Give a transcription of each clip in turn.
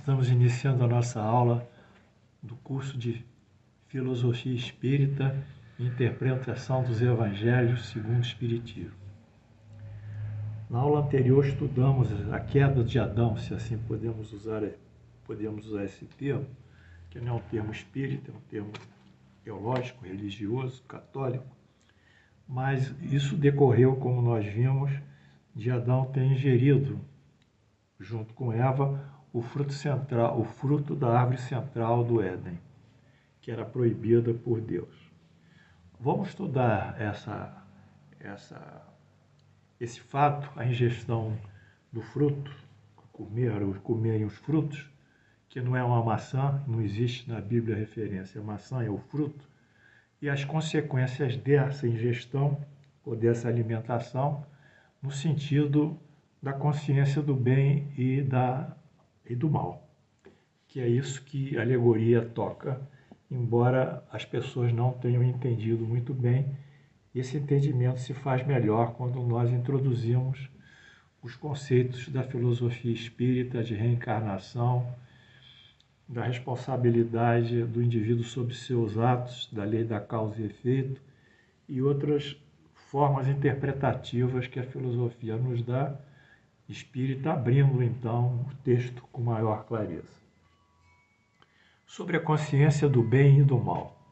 Estamos iniciando a nossa aula do curso de Filosofia Espírita e Interpretação dos Evangelhos segundo o Espiritismo. Na aula anterior estudamos a queda de Adão, se assim podemos usar esse termo, que não é um termo espírita, é um termo teológico, religioso, católico, mas isso decorreu, como nós vimos, de Adão ter ingerido, junto com Eva, o fruto da árvore central do Éden, que era proibida por Deus. Vamos estudar esse fato, a ingestão do fruto, comerem os frutos, que não é uma maçã, não existe na Bíblia referência, a maçã é o fruto, e as consequências dessa ingestão ou dessa alimentação no sentido da consciência do bem e do mal, que é isso que a alegoria toca, embora as pessoas não tenham entendido muito bem. Esse entendimento se faz melhor quando nós introduzimos os conceitos da filosofia espírita de reencarnação, da responsabilidade do indivíduo sobre seus atos, da lei da causa e efeito e outras formas interpretativas que a filosofia nos dá, espírita, abrindo então o texto com maior clareza. Sobre a consciência do bem e do mal.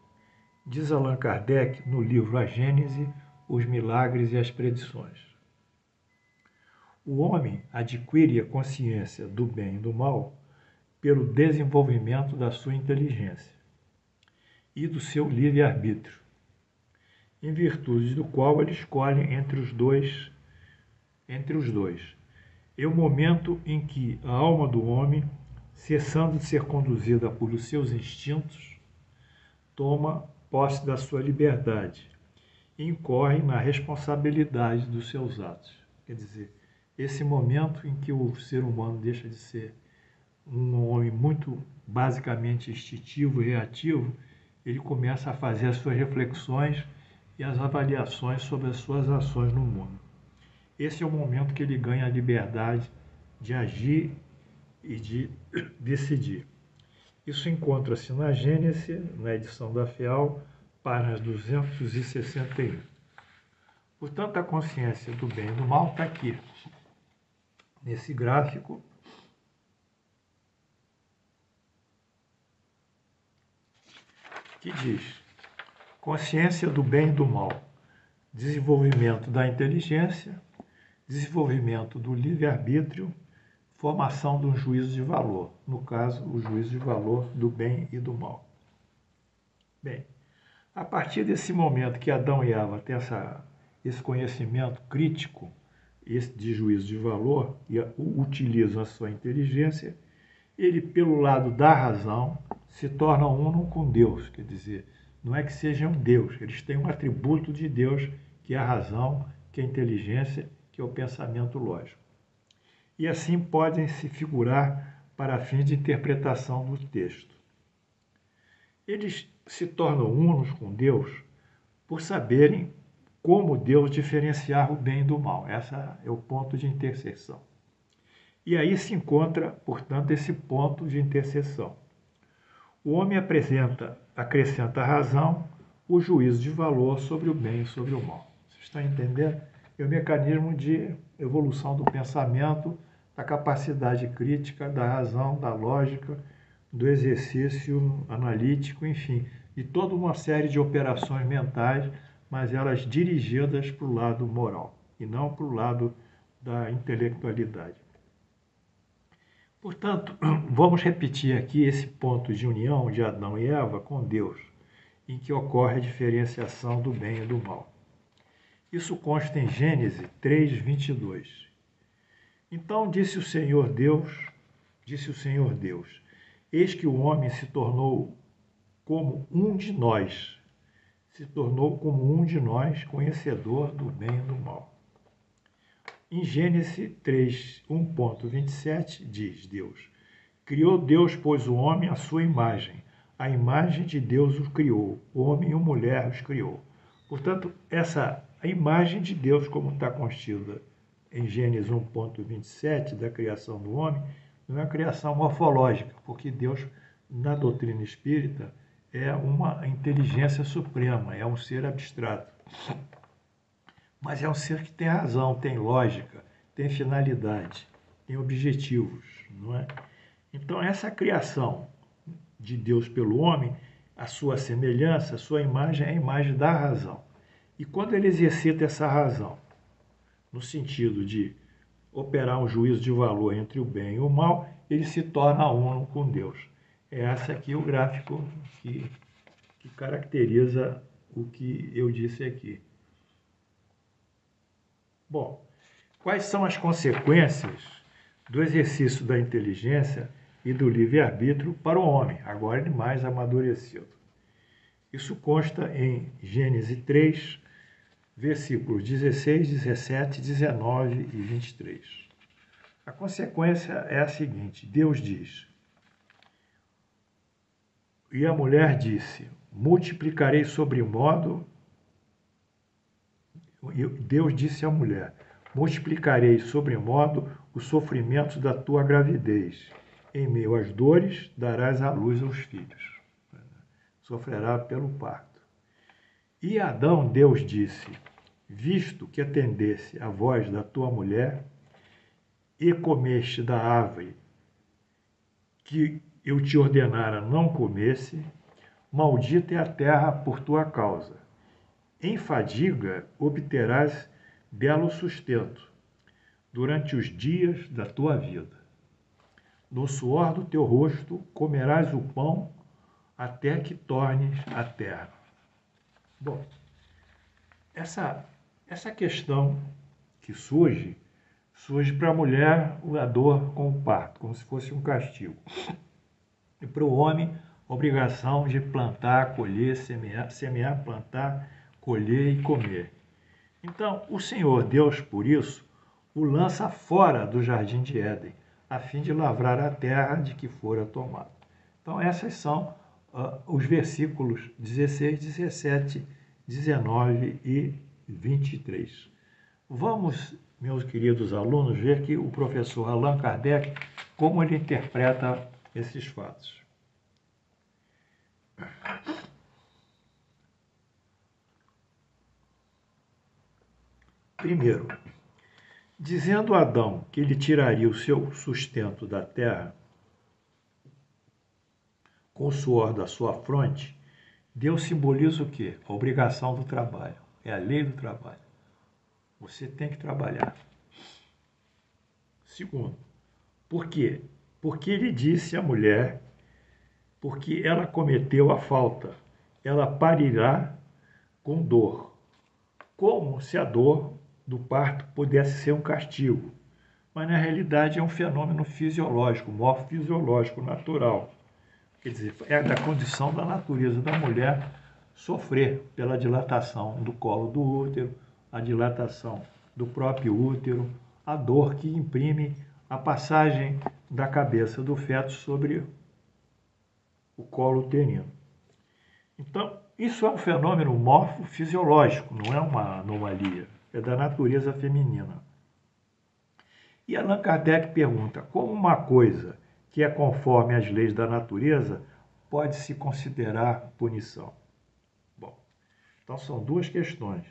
Diz Allan Kardec no livro A Gênese, os Milagres e as Predições. O homem adquire a consciência do bem e do mal pelo desenvolvimento da sua inteligência e do seu livre-arbítrio, em virtude do qual ele escolhe entre os dois. É o momento em que a alma do homem, cessando de ser conduzida pelos seus instintos, toma posse da sua liberdade e incorre na responsabilidade dos seus atos. Quer dizer, esse momento em que o ser humano deixa de ser um homem muito basicamente instintivo e reativo, ele começa a fazer as suas reflexões e as avaliações sobre as suas ações no mundo. Esse é o momento que ele ganha a liberdade de agir e de decidir. Isso encontra-se na Gênese, na edição da FEAL, páginas 261. Portanto, a consciência do bem e do mal está aqui, nesse gráfico, que diz: consciência do bem e do mal, desenvolvimento da inteligência, desenvolvimento do livre-arbítrio, formação de um juízo de valor, no caso, o juízo de valor do bem e do mal. Bem, a partir desse momento que Adão e Eva têm esse conhecimento crítico, de juízo de valor, e utilizam a sua inteligência, ele, pelo lado da razão, se torna uno com Deus. Quer dizer, não é que sejam Deus, eles têm um atributo de Deus, que é a razão, que é a inteligência, que é o pensamento lógico. E assim podem se figurar para fins de interpretação do texto. Eles se tornam unos com Deus por saberem como Deus diferenciar o bem do mal. Esse é o ponto de interseção. E aí se encontra, portanto, esse ponto de interseção. O homem acrescenta à razão o juízo de valor sobre o bem e sobre o mal. Vocês estão entendendo? É o mecanismo de evolução do pensamento, da capacidade crítica, da razão, da lógica, do exercício analítico, enfim, de toda uma série de operações mentais, mas elas dirigidas para o lado moral e não para o lado da intelectualidade. Portanto, vamos repetir aqui esse ponto de união de Adão e Eva com Deus, em que ocorre a diferenciação do bem e do mal. Isso consta em Gênesis 3:22. Então disse o Senhor Deus, eis que o homem se tornou como um de nós, conhecedor do bem e do mal. Em Gênesis 1:27 diz Deus: criou Deus, pois, o homem à sua imagem, a imagem de Deus o criou, o homem e a mulher os criou. Portanto, a imagem de Deus, como está constida em Gênesis 1:27, da criação do homem, não é uma criação morfológica, porque Deus, na doutrina espírita, é uma inteligência suprema, é um ser abstrato. Mas é um ser que tem razão, tem lógica, tem finalidade, tem objetivos, não é? Então, essa criação de Deus pelo homem, a sua semelhança, a sua imagem é a imagem da razão. E quando ele exercita essa razão, no sentido de operar um juízo de valor entre o bem e o mal, ele se torna uno com Deus. É esse aqui o gráfico que caracteriza o que eu disse aqui. Bom, quais são as consequências do exercício da inteligência e do livre-arbítrio para o homem, agora ele mais amadurecido? Isso consta em Gênesis 3, versículos 16, 17, 19 e 23. A consequência é a seguinte: Deus diz: e a mulher disse, multiplicarei sobremodo. Deus disse à mulher, multiplicarei sobremodo os sofrimentos da tua gravidez. Em meio às dores, darás à luz aos filhos. Sofrerá pelo parto. E a Adão, Deus disse, visto que atendesse a voz da tua mulher e comeste da árvore que eu te ordenara não comesse, maldita é a terra por tua causa. Em fadiga obterás belo sustento durante os dias da tua vida. No suor do teu rosto comerás o pão até que tornes a terra. Bom, essa questão que surge para a mulher a dor com o parto, como se fosse um castigo. E para o homem, a obrigação de plantar, colher, semear, plantar, colher e comer. Então, o Senhor Deus, por isso, o lança fora do jardim de Éden, a fim de lavrar a terra de que fora tomado. Então, esses são os versículos 16, 17, 19 e 23. Vamos, meus queridos alunos, ver aqui o professor Allan Kardec, como ele interpreta esses fatos. Primeiro, dizendo a Adão que ele tiraria o seu sustento da terra com o suor da sua fronte, Deus simboliza o quê? A obrigação do trabalho. É a lei do trabalho. Você tem que trabalhar. Segundo, por quê? Porque ele disse à mulher, porque ela cometeu a falta, ela parirá com dor. Como se a dor do parto pudesse ser um castigo. Mas na realidade é um fenômeno fisiológico, morfisiológico, natural. Quer dizer, é da condição da natureza da mulher sofrer pela dilatação do colo do útero, a dilatação do próprio útero, a dor que imprime a passagem da cabeça do feto sobre o colo uterino. Então, isso é um fenômeno morfofisiológico, não é uma anomalia, é da natureza feminina. E Allan Kardec pergunta, como uma coisa que é conforme as leis da natureza pode se considerar punição? Bom, então são duas questões.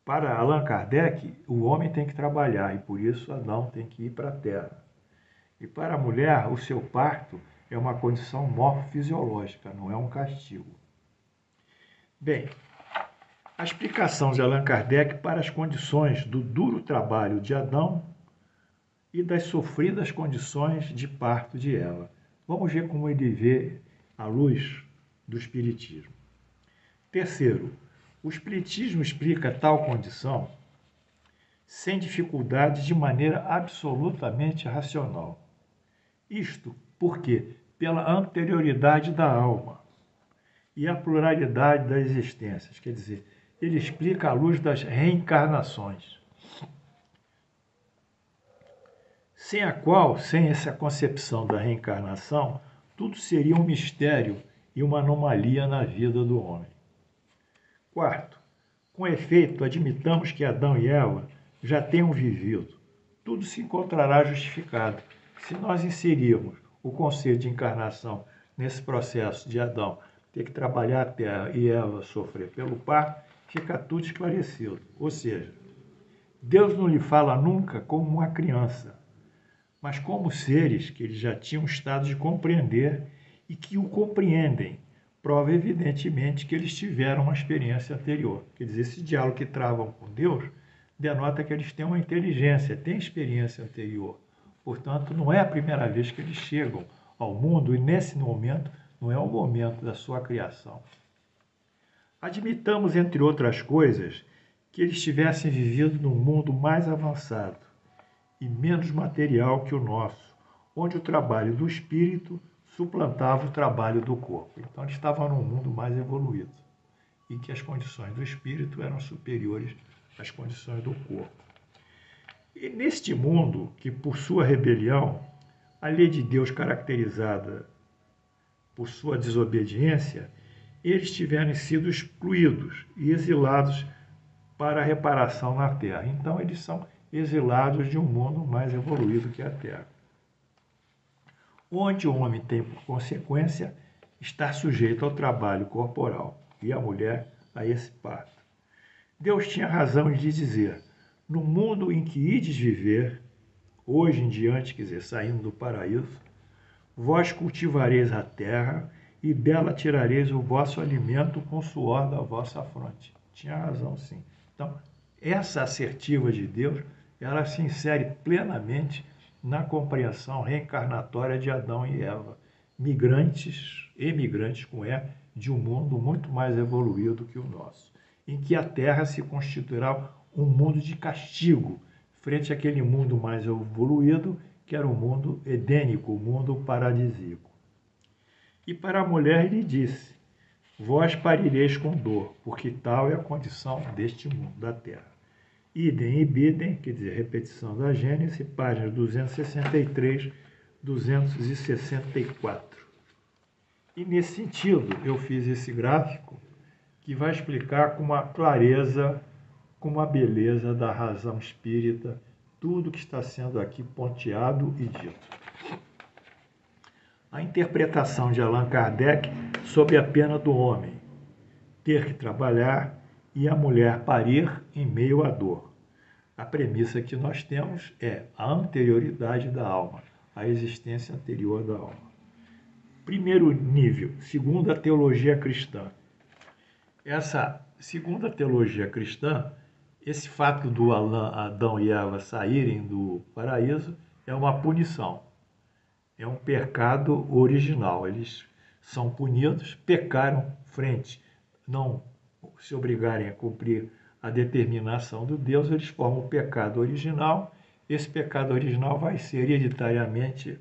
Para Allan Kardec, o homem tem que trabalhar e por isso Adão tem que ir para a terra. E para a mulher, o seu parto é uma condição morfofisiológica, não é um castigo. Bem, a explicação de Allan Kardec para as condições do duro trabalho de Adão e das sofridas condições de parto de Eva. Vamos ver como ele vê à luz do Espiritismo. Terceiro, o Espiritismo explica tal condição sem dificuldade de maneira absolutamente racional. Isto porque, pela anterioridade da alma e a pluralidade das existências, quer dizer, ele explica à luz das reencarnações, sem a qual, sem essa concepção da reencarnação, tudo seria um mistério e uma anomalia na vida do homem. Quarto, com efeito, admitamos que Adão e Eva já tenham vivido. Tudo se encontrará justificado Se nós inserirmos o conceito de encarnação nesse processo de Adão ter que trabalhar a terra e Eva sofrer pelo par, fica tudo esclarecido. Ou seja, Deus não lhe fala nunca como uma criança, mas como seres que eles já tinham estado de compreender e que o compreendem. Prova evidentemente que eles tiveram uma experiência anterior. Quer dizer, esse diálogo que travam com Deus denota que eles têm uma inteligência, têm experiência anterior. Portanto, não é a primeira vez que eles chegam ao mundo e nesse momento não é o momento da sua criação. Admitamos, entre outras coisas, que eles tivessem vivido num mundo mais avançado e menos material que o nosso, onde o trabalho do espírito suplantava o trabalho do corpo. Então, eles estavam num mundo mais evoluído, em que as condições do espírito eram superiores às condições do corpo. E neste mundo, que por sua rebelião, a lei de Deus caracterizada por sua desobediência, eles tiverem sido excluídos e exilados para a reparação na Terra. Então, eles são exilados de um mundo mais evoluído que a Terra, onde o homem tem, por consequência, estar sujeito ao trabalho corporal e a mulher a esse parto. Deus tinha razão em lhe dizer: no mundo em que ides viver, hoje em diante, quer dizer, saindo do paraíso, vós cultivareis a terra e dela tirareis o vosso alimento com o suor da vossa fronte. Tinha razão, sim. Então, essa assertiva de Deus, ela se insere plenamente na compreensão reencarnatória de Adão e Eva, emigrantes com E, de um mundo muito mais evoluído que o nosso, em que a Terra se constituirá um mundo de castigo, frente àquele mundo mais evoluído, que era o mundo edênico, o mundo paradisíaco. E para a mulher ele disse: vós parireis com dor, porque tal é a condição deste mundo, da terra. Idem e bidem, quer dizer, repetição da Gênesis, páginas 263, 264. E nesse sentido, eu fiz esse gráfico que vai explicar com uma clareza, com uma beleza da razão espírita, tudo que está sendo aqui ponteado e dito. A interpretação de Allan Kardec sobre a pena do homem, ter que trabalhar e a mulher parir em meio à dor. A premissa que nós temos é a anterioridade da alma, a existência anterior da alma. Primeiro nível, segundo a teologia cristã. Essa segundo a teologia cristã, esse fato do Adão e Eva saírem do paraíso é uma punição. É um pecado original. Eles são punidos, pecaram frente, não se obrigarem a cumprir a determinação do Deus, eles formam o pecado original. Esse pecado original vai ser hereditariamente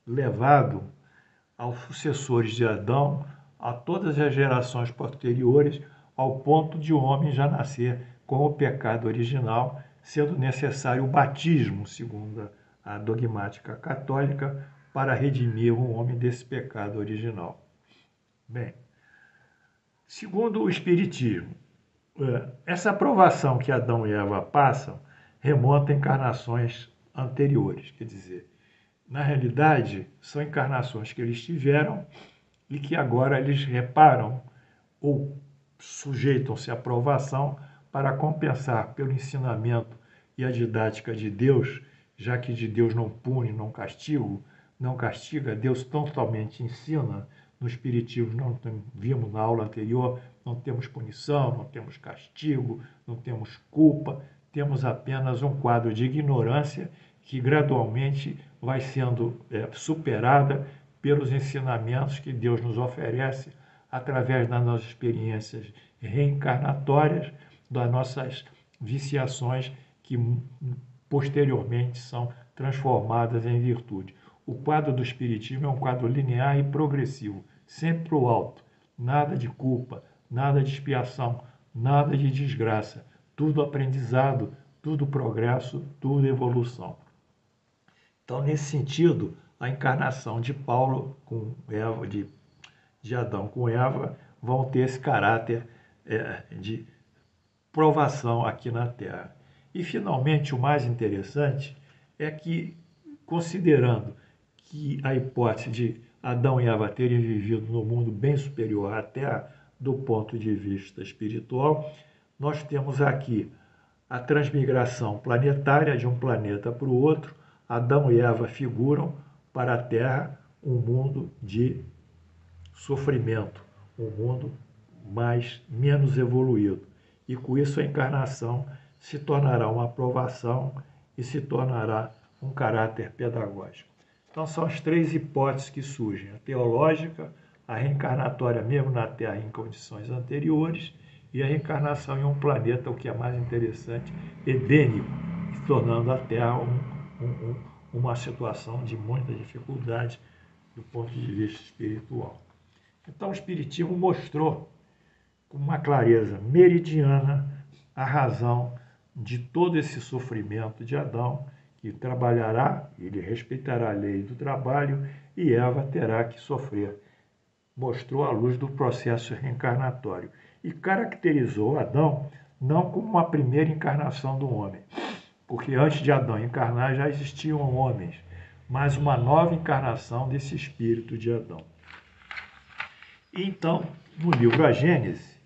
levado aos sucessores de Adão, a todas as gerações posteriores, ao ponto de o homem já nascer com o pecado original, sendo necessário o batismo, segundo a dogmática católica, para redimir o homem desse pecado original. Bem, segundo o Espiritismo, essa aprovação que Adão e Eva passam remonta a encarnações anteriores, quer dizer, na realidade, são encarnações que eles tiveram e que agora eles reparam ou sujeitam-se à aprovação para compensar pelo ensinamento e a didática de Deus, já que de Deus não pune, não castiga, Deus totalmente ensina. No Espiritismo, não vimos na aula anterior, não temos punição, não temos castigo, não temos culpa, temos apenas um quadro de ignorância que gradualmente vai sendo superada pelos ensinamentos que Deus nos oferece através das nossas experiências reencarnatórias, das nossas viciações que posteriormente são transformadas em virtude. O quadro do Espiritismo é um quadro linear e progressivo, sempre para o alto, nada de culpa, nada de expiação, nada de desgraça, tudo aprendizado, tudo progresso, tudo evolução. Então, nesse sentido, a encarnação de Paulo com Eva, de Adão com Eva, vão ter esse caráter de provação aqui na Terra. E, finalmente, o mais interessante é que, considerando que a hipótese de Adão e Eva terem vivido no mundo bem superior à Terra, do ponto de vista espiritual, nós temos aqui a transmigração planetária de um planeta para o outro. Adão e Eva figuram para a Terra um mundo de sofrimento, um mundo menos evoluído. E com isso a encarnação se tornará uma aprovação e se tornará um caráter pedagógico. Então são as três hipóteses que surgem: a teológica, a reencarnatória mesmo na Terra em condições anteriores, e a reencarnação em um planeta, o que é mais interessante, edênico, se tornando a Terra uma situação de muita dificuldade do ponto de vista espiritual. Então o Espiritismo mostrou com uma clareza meridiana a razão de todo esse sofrimento de Adão, que trabalhará, ele respeitará a lei do trabalho, e Eva terá que sofrer. Mostrou a luz do processo reencarnatório e caracterizou Adão não como uma primeira encarnação do homem, porque antes de Adão encarnar já existiam homens, mas uma nova encarnação desse espírito de Adão. Então, no livro A Gênese,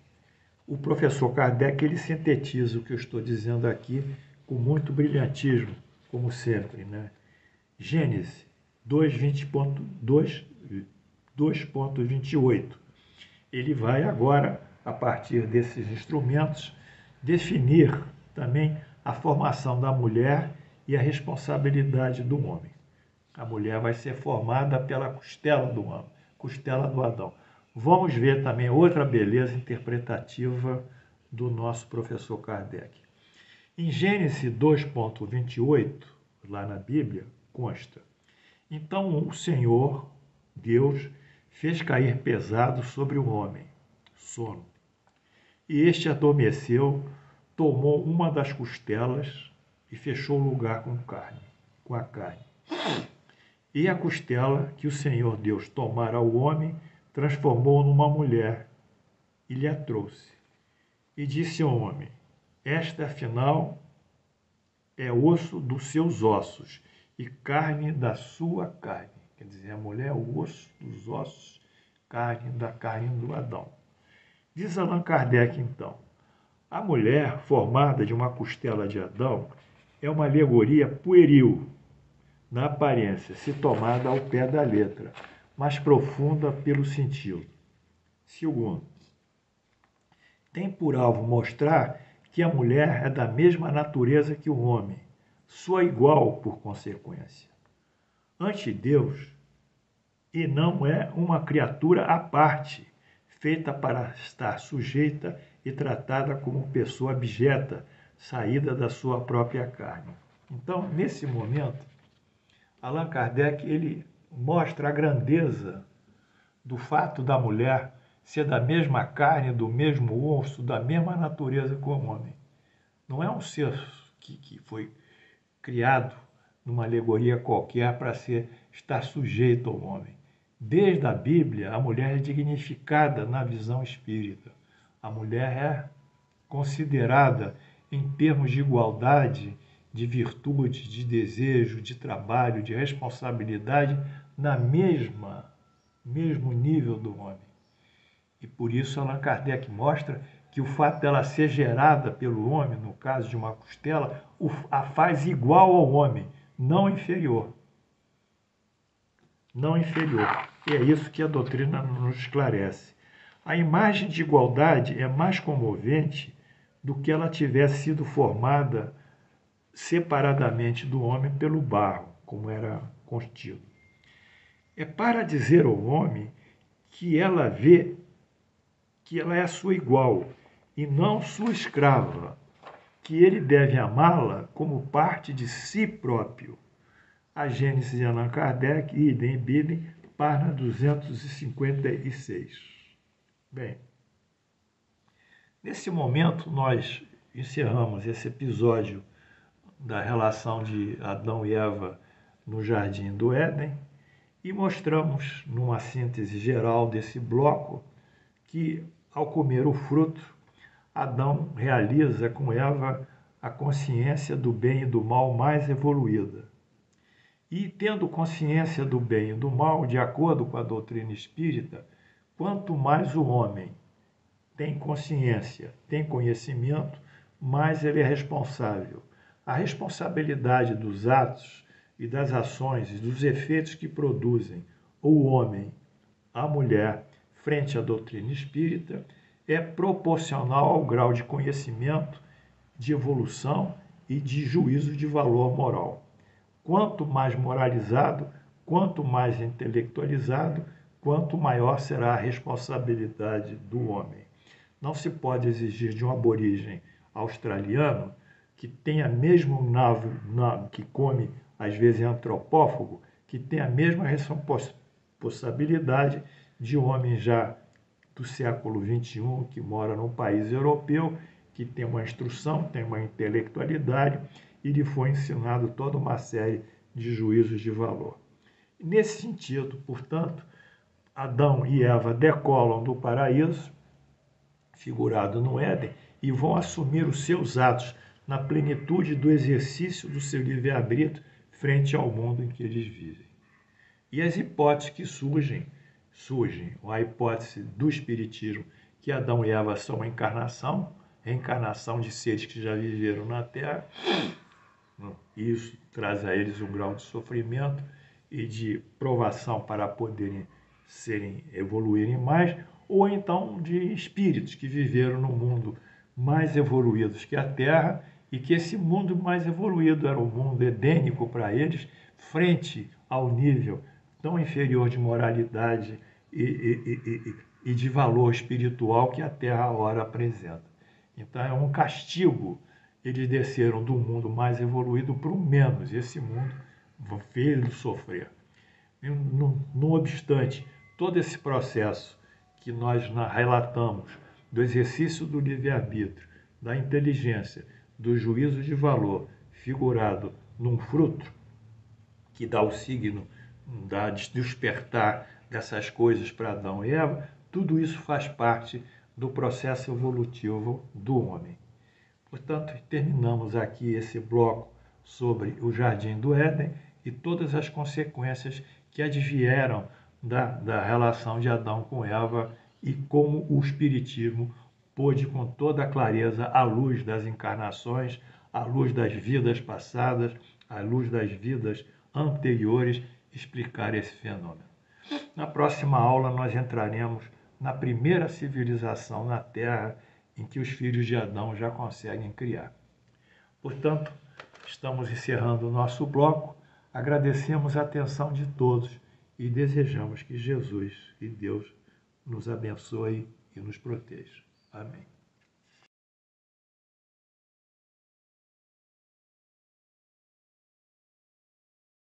o professor Kardec ele sintetiza o que eu estou dizendo aqui com muito brilhantismo, como sempre, né? Gênese 2.28. Ele vai agora, a partir desses instrumentos, definir também a formação da mulher e a responsabilidade do homem. A mulher vai ser formada pela costela do homem, costela do Adão. Vamos ver também outra beleza interpretativa do nosso professor Kardec. Em Gênesis 2.28, lá na Bíblia, consta: então o Senhor, Deus, fez cair pesado sobre o homem, sono. E este adormeceu, tomou uma das costelas e fechou o lugar com a carne. E a costela que o Senhor Deus tomara ao homem, transformou numa mulher e lhe a trouxe. E disse ao homem: esta, afinal, é osso dos seus ossos e carne da sua carne. Quer dizer, a mulher é o osso dos ossos, carne da carne do Adão. Diz Allan Kardec, então, a mulher formada de uma costela de Adão é uma alegoria pueril, na aparência, se tomada ao pé da letra, mas profunda pelo sentido. Segundo, tem por alvo mostrar que a mulher é da mesma natureza que o homem, sua igual por consequência, ante Deus, e não é uma criatura à parte, feita para estar sujeita e tratada como pessoa abjeta, saída da sua própria carne. Então, nesse momento, Allan Kardec ele mostra a grandeza do fato da mulher ser da mesma carne, do mesmo osso, da mesma natureza que o homem. Não é um ser que foi criado numa alegoria qualquer para estar sujeito ao homem. Desde a Bíblia, a mulher é dignificada na visão espírita. A mulher é considerada, em termos de igualdade, de virtude, de desejo, de trabalho, de responsabilidade, na mesmo nível do homem. E por isso Allan Kardec mostra que o fato dela ser gerada pelo homem, no caso de uma costela, a faz igual ao homem, não inferior. Não inferior. E é isso que a doutrina nos esclarece. A imagem de igualdade é mais comovente do que ela tivesse sido formada separadamente do homem pelo barro, como era contido. É para dizer ao homem que ela vê que ela é sua igual e não sua escrava, que ele deve amá-la como parte de si próprio. A Gênese de Allan Kardec, idem, página 256. Bem, nesse momento nós encerramos esse episódio da relação de Adão e Eva no Jardim do Éden e mostramos, numa síntese geral desse bloco, que ao comer o fruto, Adão realiza com Eva a consciência do bem e do mal mais evoluída. E tendo consciência do bem e do mal, de acordo com a doutrina espírita, quanto mais o homem tem consciência, tem conhecimento, mais ele é responsável. A responsabilidade dos atos e das ações e dos efeitos que produzem o homem, a mulher, frente à doutrina espírita, é proporcional ao grau de conhecimento, de evolução e de juízo de valor moral. Quanto mais moralizado, quanto mais intelectualizado, quanto maior será a responsabilidade do homem. Não se pode exigir de um aborígene australiano que tenha mesmo que come, às vezes, antropófago, que tenha a mesma responsabilidade de um homem já do século XXI, que mora num país europeu, que tem uma instrução, tem uma intelectualidade e lhe foi ensinado toda uma série de juízos de valor. Nesse sentido, portanto, Adão e Eva decolam do paraíso, figurado no Éden, e vão assumir os seus atos na plenitude do exercício do seu livre-arbítrio frente ao mundo em que eles vivem. E as hipóteses que surgem, a hipótese do Espiritismo, que Adão e Eva são uma reencarnação de seres que já viveram na Terra. Isso traz a eles um grau de sofrimento e de provação para poderem evoluírem mais, ou então de espíritos que viveram no mundo mais evoluídos que a Terra, e que esse mundo mais evoluído era o mundo edênico para eles, frente ao nível tão inferior de moralidade e de valor espiritual que a Terra ora apresenta. Então é um castigo. Eles desceram do mundo mais evoluído para o menos. Esse mundo fez-lhe sofrer. Não obstante todo esse processo que nós relatamos do exercício do livre-arbítrio, da inteligência, do juízo de valor, figurado num fruto que dá o signo, dá despertar dessas coisas para Adão e Eva, tudo isso faz parte do processo evolutivo do homem. Portanto, terminamos aqui esse bloco sobre o Jardim do Éden e todas as consequências que advieram da relação de Adão com Eva e como o Espiritismo pôde, com toda a clareza, à luz das encarnações, à luz das vidas passadas, à luz das vidas anteriores, explicar esse fenômeno. Na próxima aula, nós entraremos na primeira civilização na Terra em que os filhos de Adão já conseguem criar. Portanto, estamos encerrando o nosso bloco, agradecemos a atenção de todos e desejamos que Jesus e Deus nos abençoe e nos proteja. Amém.